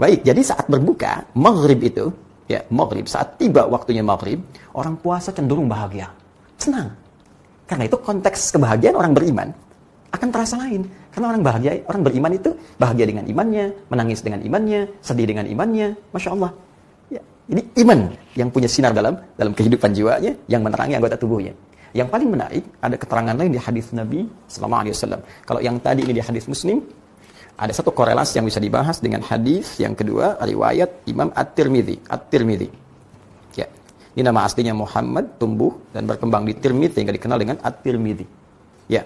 Baik, jadi saat berbuka, maghrib itu, ya maghrib, saat tiba waktunya maghrib, orang puasa cenderung bahagia, senang. Karena itu konteks kebahagiaan orang beriman akan terasa lain. Karena orang bahagia, orang beriman itu bahagia dengan imannya, menangis dengan imannya, sedih dengan imannya, Masya Allah. Ya, jadi iman yang punya sinar dalam kehidupan jiwanya, yang menerangi anggota tubuhnya. Yang paling menarik, ada keterangan lain di hadis Nabi SAW. Kalau yang tadi ini di hadis Muslim, ada satu korelasi yang bisa dibahas dengan hadis yang kedua, riwayat Imam At-Tirmidzi. Ya. Ini nama aslinya Muhammad, tumbuh dan berkembang di Tirmidzi, yang dikenal dengan At-Tirmidzi. Ya.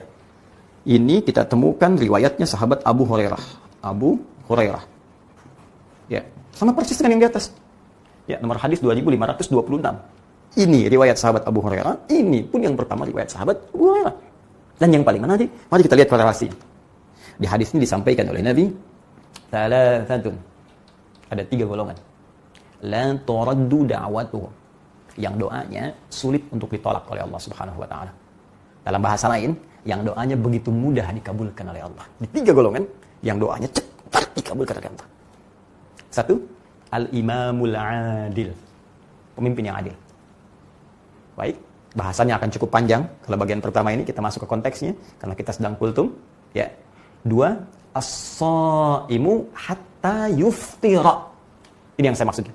Ini kita temukan riwayatnya sahabat Abu Hurairah. Ya. Sama persis dengan yang di atas. Ya, nomor hadis 2526. Ini riwayat sahabat Abu Hurairah. Ini pun yang pertama riwayat sahabat Abu Hurairah. Dan yang paling menarik, mari kita lihat korelasinya. Di hadis ini disampaikan oleh Nabi, Thalathatun. Ada 3 golongan. La turaddu da'watuhum. Yang doanya sulit untuk ditolak oleh Allah Subhanahu wa taala. Dalam bahasa lain, yang doanya begitu mudah dikabulkan oleh Allah. Di 3 golongan, yang doanya cepat dikabulkan oleh Allah. 1, al-imamul adil. Pemimpin yang adil. Baik, bahasanya akan cukup panjang. Kalau bagian pertama ini kita masuk ke konteksnya, karena kita sedang kultum. Ya. 2, as-shaimu hatta yuftira. Ini yang saya maksudnya.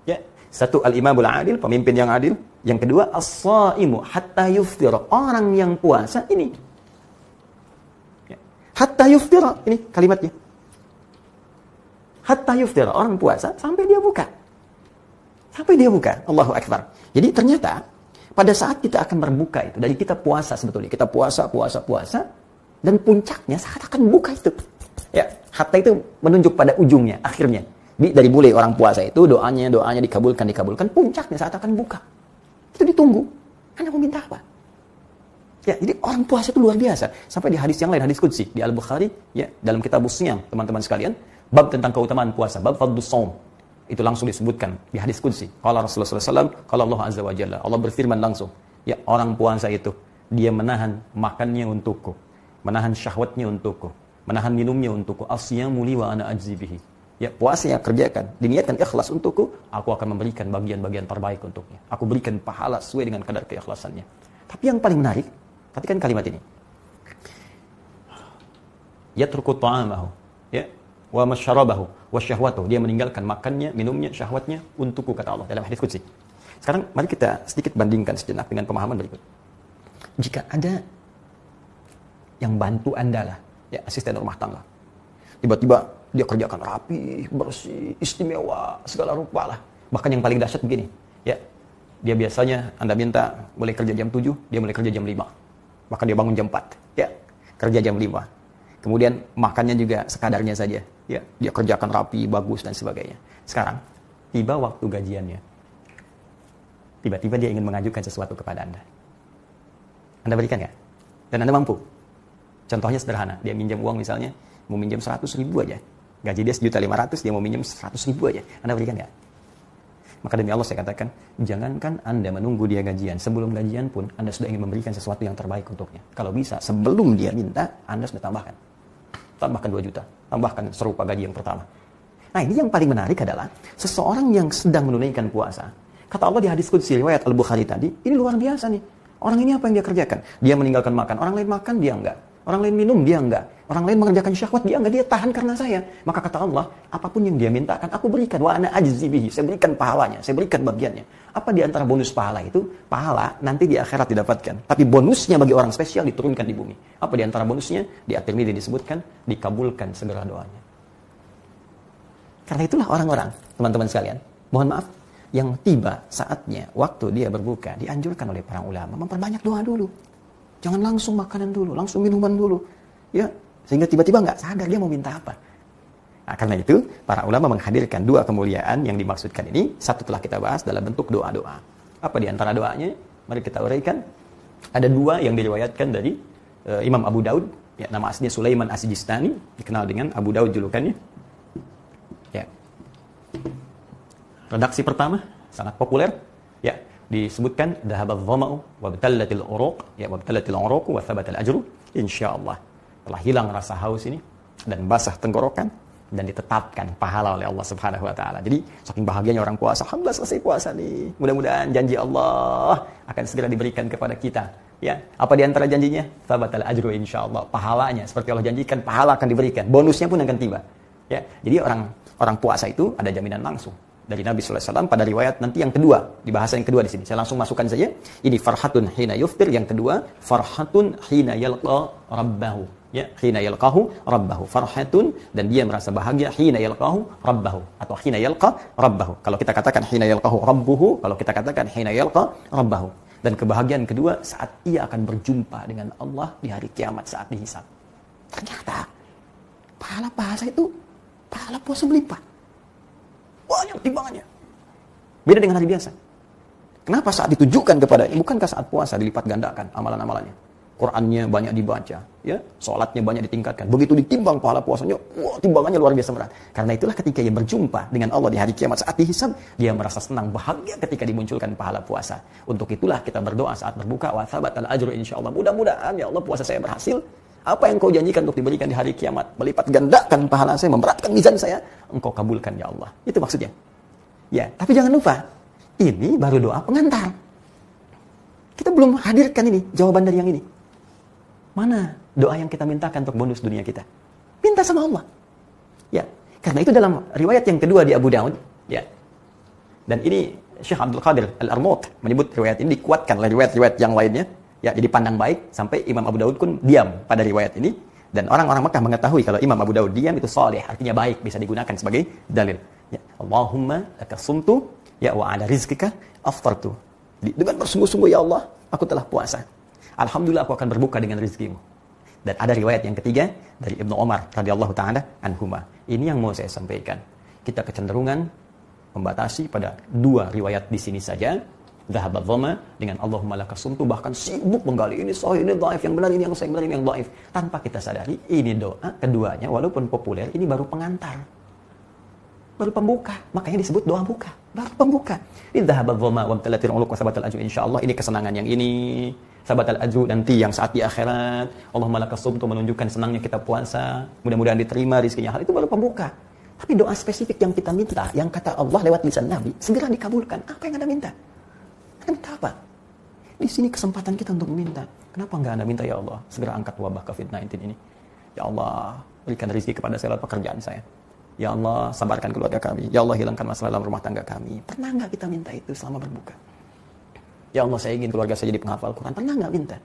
Ya. 1, al-imamul adil, pemimpin yang adil. Yang kedua, as-shaimu hatta yuftira. Orang yang puasa ini. Ya. Hatta yuftira, ini kalimatnya. Hatta yuftira, orang puasa sampai dia buka. Sampai dia buka. Allahu Akbar. Jadi ternyata pada saat kita akan berbuka itu, dari kita puasa sebetulnya, kita puasa, dan puncaknya saat akan buka itu. Ya, hatta itu menunjuk pada ujungnya, akhirnya. Dari mulai orang puasa itu, doanya dikabulkan, puncaknya saat akan buka. Itu ditunggu. Anda mau minta apa? Ya, jadi orang puasa itu luar biasa. Sampai di hadis yang lain, hadis qudsi, di Al-Bukhari, ya, dalam kitab Shiyam, teman-teman sekalian, bab tentang keutamaan puasa, bab fadlus shaum. Itu langsung disebutkan di hadis qudsi. Qala Rasulullah SAW, qala Allah Azza wa Jalla. Allah berfirman langsung, ya, orang puasa itu, dia menahan makannya untukku, menahan syahwatnya untukku, menahan minumnya untukku. As-siyamu li wa ana ajzi bihi. Ya, puasa yang kerjakan, diniatkan ikhlas untukku, aku akan memberikan bagian-bagian terbaik untuknya. Aku berikan pahala sesuai dengan kadar keikhlasannya. Tapi yang paling menarik, perhatikan kalimat ini. Yatruku ta'amahu, ya, wa masyarabahu, wa syahwatuhu. Dia meninggalkan makannya, minumnya, syahwatnya untukku, kata Allah dalam hadis qudsi. Sekarang mari kita sedikit bandingkan sejenak dengan pemahaman berikut. Jika ada yang bantu Anda lah, ya, asisten rumah tangga. Tiba-tiba dia kerjakan rapi, bersih, istimewa, segala rupa lah. Bahkan yang paling dahsyat begini, ya, dia biasanya Anda minta boleh kerja jam 7, dia mulai kerja jam 5. Bahkan dia bangun jam 4, ya, kerja jam 5. Kemudian makannya juga sekadarnya saja, ya, dia kerjakan rapi, bagus dan sebagainya. Sekarang tiba waktu gajiannya, tiba-tiba dia ingin mengajukan sesuatu kepada Anda. Anda berikan nggak? Dan Anda mampu? Contohnya sederhana, dia minjam uang misalnya, mau minjam 100.000 aja. Gaji dia 1.500.000, dia mau minjam 100.000 aja. Anda berikan nggak? Maka demi Allah saya katakan, jangankan Anda menunggu dia gajian, sebelum gajian pun Anda sudah ingin memberikan sesuatu yang terbaik untuknya. Kalau bisa, sebelum dia minta, Anda sudah tambahkan. Tambahkan 2 juta, tambahkan serupa gaji yang pertama. Nah, ini yang paling menarik adalah seseorang yang sedang menunaikan puasa. Kata Allah di hadis qudsi riwayat Al-Bukhari tadi, ini luar biasa nih. Orang ini apa yang dia kerjakan? Dia meninggalkan makan. Orang lain makan, dia enggak. Orang lain minum, dia enggak. Orang lain mengerjakan syahwat, dia enggak. Dia tahan karena saya. Maka kata Allah, apapun yang dia mintakan, aku berikan. Wa ana ajzi bihi. Saya berikan pahalanya. Saya berikan bagiannya. Apa di antara bonus pahala itu? Pahala nanti di akhirat didapatkan. Tapi bonusnya bagi orang spesial diturunkan di bumi. Apa di antara bonusnya? Di At-Tirmidzi disebutkan, dikabulkan segera doanya. Karena itulah orang-orang, teman-teman sekalian, mohon maaf, yang tiba saatnya, waktu dia berbuka, dianjurkan oleh para ulama, memperbanyak doa dulu. Jangan langsung makanan dulu, langsung minuman dulu. Ya, sehingga tiba-tiba nggak sadar dia mau minta apa. Nah, karena itu, para ulama menghadirkan 2 kemuliaan yang dimaksudkan ini. Satu telah kita bahas dalam bentuk doa-doa. Apa di antara doanya? Mari kita uraikan. Ada 2 yang diriwayatkan dari Imam Abu Daud. Ya, nama aslinya Sulaiman As-Sijistani, dikenal dengan Abu Daud julukannya. Ya. Redaksi pertama sangat populer, ya, disebutkan dhahabadh dhama'u wa batallatil uruq, ya, wa batallatil uruq wa thabatal ajru, insyaallah. Telah hilang rasa haus ini dan basah tenggorokan dan ditetapkan pahala oleh Allah Subhanahu wa taala. Jadi saking bahagianya orang puasa, alhamdulillah selesai puasa nih. Mudah-mudahan janji Allah akan segera diberikan kepada kita. Ya, apa di antara janjinya? Tsabatal ajru insyaallah. Pahalanya seperti Allah janjikan, pahala akan diberikan. Bonusnya pun akan tiba. Ya, jadi orang puasa itu ada jaminan langsung dari Nabi sallallahu alaihi wasallam pada riwayat nanti yang kedua, di bahasa yang kedua di sini. Saya langsung masukkan saja. Ini farhatun hina yuftir, yang kedua farhatun hina yalqa rabbahu. Ya, hina yalqahu rabbahu. Farhatun, dan dia merasa bahagia hina yalqahu rabbahu atau hina yalqa rabbahu. Kalau kita katakan hina yalqahu rabbuhu, kalau kita katakan hina yalqa rabbahu. Dan kebahagiaan kedua saat ia akan berjumpa dengan Allah di hari kiamat saat dihisab. Ternyata pahala puasa itu pahala puasa berlipat. Banyak timbangannya. Beda dengan hari biasa. Kenapa saat ditujukan kepadanya? Bukankah saat puasa dilipat gandakan amalan-amalannya? Qur'annya banyak dibaca, ya, sholatnya banyak ditingkatkan. Begitu ditimbang pahala puasanya, wah, timbangannya luar biasa berat. Karena itulah ketika ia berjumpa dengan Allah di hari kiamat saat dihisab, dia merasa senang, bahagia ketika dimunculkan pahala puasa. Untuk itulah kita berdoa saat berbuka, wa tsabatal ajru insyaallah. Mudah-mudahan ya Allah puasa saya berhasil. Apa yang kau janjikan untuk diberikan di hari kiamat, melipat gandakan pahala saya, memberatkan mizan saya, engkau kabulkan ya Allah. Itu maksudnya. Ya, tapi jangan lupa, ini baru doa pengantar. Kita belum hadirkan ini, jawaban dari yang ini. Mana doa yang kita mintakan untuk bonus dunia kita? Minta sama Allah. Ya, karena itu dalam riwayat yang kedua di Abu Daud, ya. Dan ini Syekh Abdul Qadir Al-Armut menyebut riwayat ini dikuatkan oleh riwayat-riwayat yang lainnya. Ya, jadi pandang baik sampai Imam Abu Daud pun diam pada riwayat ini, dan orang-orang Makkah mengetahui kalau Imam Abu Daud diam itu saleh, artinya baik, bisa digunakan sebagai dalil. Ya, Allahumma laka sumtu ya wa ala rizqika aftartu. Dengan bersungguh-sungguh ya Allah, aku telah puasa. Alhamdulillah aku akan berbuka dengan rezekimu. Dan ada riwayat yang ketiga dari Ibnu Umar radhiyallahu taala anhuma. Ini yang mau saya sampaikan. Kita kecenderungan membatasi pada dua riwayat di sini saja. Dhahabat dhama dengan Allahumma laka sumtu, bahkan sibuk menggali ini sahih, ini dhaif, yang benar ini yang sahih, benar ini yang dhaif, tanpa kita sadari ini doa keduanya walaupun populer ini baru pengantar. Baru pembuka, makanya disebut doa buka. Baru pembuka. Ini dhahabat dhama wa amtalatil uluq wa tsabatal ajru insyaallah. Ini kesenangan yang ini. Sabatal ajru nanti yang saat di akhirat. Allahumma laka sumtu menunjukkan senangnya kita puasa. Mudah-mudahan diterima rezekinya. Hal itu baru pembuka. Tapi doa spesifik yang kita minta, yang kata Allah lewat lisan Nabi, segera dikabulkan. Apa yang Anda minta? Anda minta apa? Di sini kesempatan kita untuk meminta. Kenapa enggak Anda minta, ya Allah, segera angkat wabah COVID-19 ini. Ya Allah, berikan rezeki kepada saya lewat pekerjaan saya. Ya Allah, sabarkan keluarga kami. Ya Allah, hilangkan masalah dalam rumah tangga kami. Pernah enggak kita minta itu selama berbuka? Ya Allah, saya ingin keluarga saya jadi penghafal Quran. Pernah nggak minta?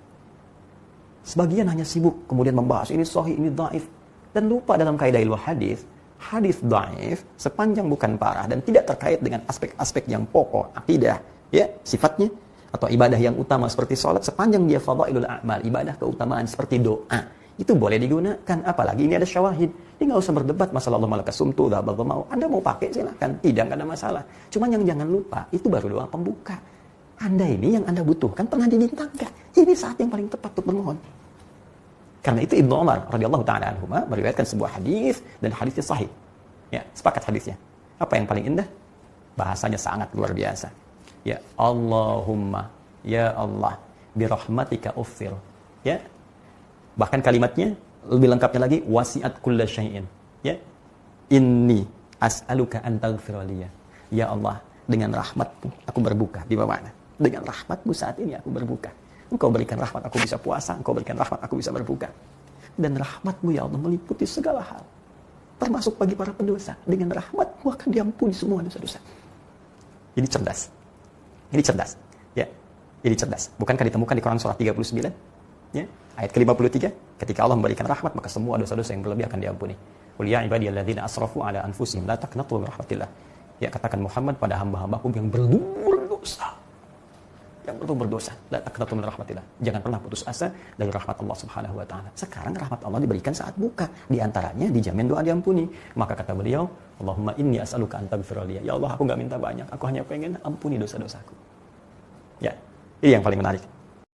Sebagian hanya sibuk kemudian membahas ini sahih, ini dhaif, dan lupa dalam kaidah ilmu hadis. Hadis dhaif sepanjang bukan parah dan tidak terkait dengan aspek-aspek yang pokok akidah, ya, sifatnya atau ibadah yang utama seperti sholat, sepanjang dia fadhailul a'mal, ibadah keutamaan seperti doa, itu boleh digunakan. Apalagi ini ada syawahid. Ini nggak usah berdebat masalah Allah malaka sumtu, dhahabat dhama. Anda mau pakai silakan, tidak ada masalah. Cuma yang jangan lupa itu baru doa pembuka. Anda ini yang Anda butuhkan pernah diminta enggak? Ini saat yang paling tepat untuk bermohon. Karena itu Ibnu Umar radhiyallahu taala anhuma meriwayatkan sebuah hadis dan hadisnya sahih. Ya, sepakat hadisnya. Apa yang paling indah? Bahasanya sangat luar biasa. Ya Allahumma, ya Allah, bi rahmatika uffir. Ya. Bahkan kalimatnya lebih lengkapnya lagi, wasi'at kulla syai'in. Ya. Inni as'aluka an taghfira liya. Ya Allah, dengan rahmat-Mu aku berbuka. Di mana? Dengan rahmat-Mu saat ini aku berbuka. Engkau berikan rahmat aku bisa puasa, Engkau berikan rahmat aku bisa berbuka. Dan rahmat-Mu ya Allah meliputi segala hal, termasuk bagi para pendosa. Dengan rahmat-Mu akan diampuni semua dosa-dosa. Ini cerdas. Ini cerdas. Ya. Ini cerdas. Bukankah ditemukan di Quran surah 39? Ya. Ayat ke-53, ketika Allah memberikan rahmat maka semua dosa-dosa yang berlebih akan diampuni. Qul ya ibadiyalladzina asrafu ala anfusihim la taqnatu min rahmatillah. Ya, katakan Muhammad pada hamba-hambaku yang berdosa. Yang berdosa. La taqnatu min rahmatillah. Jangan pernah putus asa dari rahmat Allah Subhanahu wa taala. Sekarang rahmat Allah diberikan saat buka. Di antaranya dijamin doa diampuni. Maka kata beliau, Allahumma inni as'aluka an taghfira li. Ya Allah, aku enggak minta banyak. Aku hanya pengen ampuni dosa-dosaku. Ya, ini yang paling menarik.